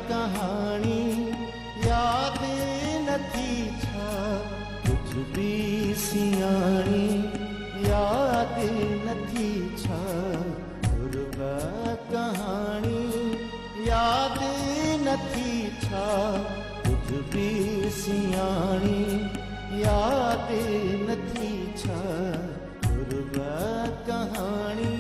कहानी याद नथी छा कुछ भी सियाणी याद नथी छा पूर्व कहानी याद नथी छा कुछ भी सियाणी याद नथी छा पूर्व कहानी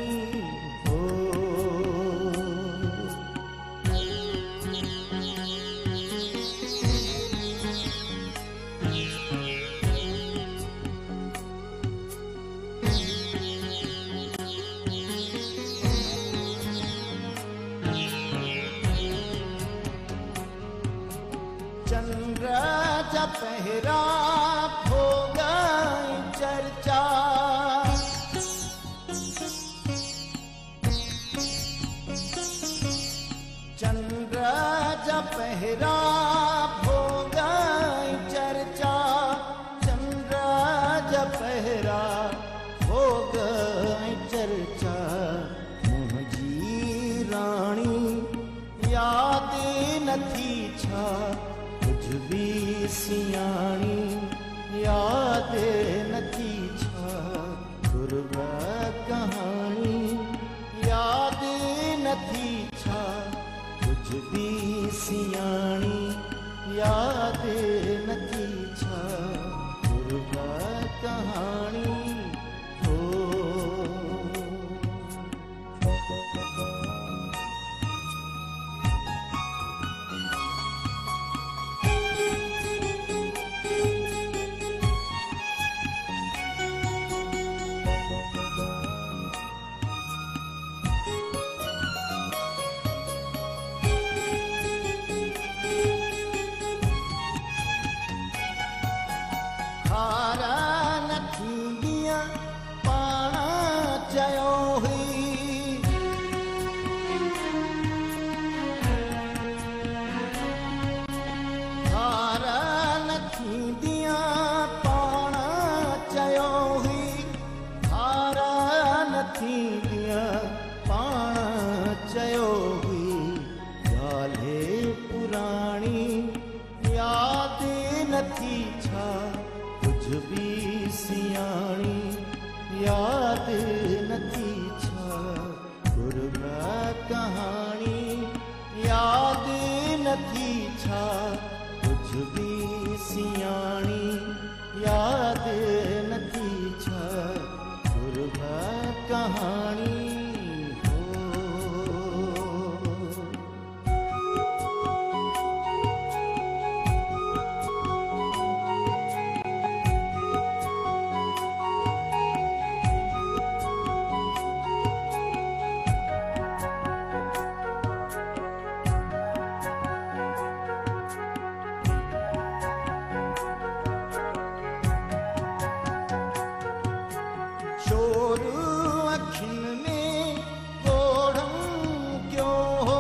चंद्र जा पहरा हो गई चर्चा चंद्र जा पहरा हो गई चर्चा चंद्र जा पहरा हो गई चर्चा मुझी रानी याद नथी छा कुछ भी सियाणी याद नथी छा पूर्व कहानी याद नथी छा कुछ भी सियाणी याद नथी छा पूर्व कहानी हारा न थींदिया पाणा चयो हुई हारा न थींदिया पाणा चयो हुई हारा न थींदिया पाणा चयो हुई ॻाल्हि पुराणी याद नथी छा कुछ भी सियाणी याद नथी छा पूर्व कहानी याद नथी छा कुछ भी सियाणी याद नथी छा पूर्व कहानी शोर अखिन में गोढ़म क्यों हो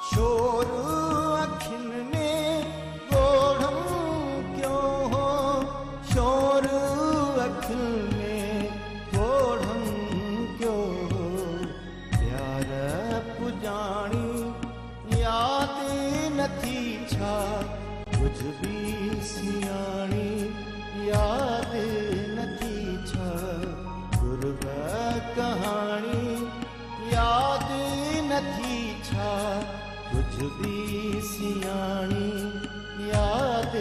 शोर अखिन में गोढ़म क्यों हो शोर अखिन में गोढ़म क्यों हो प्यार पुजाणी याद नथी छा कुछ भी सियाणी याद नथी छा पूर्व कहानी याद नथी छा कुछ भी सियाणी याद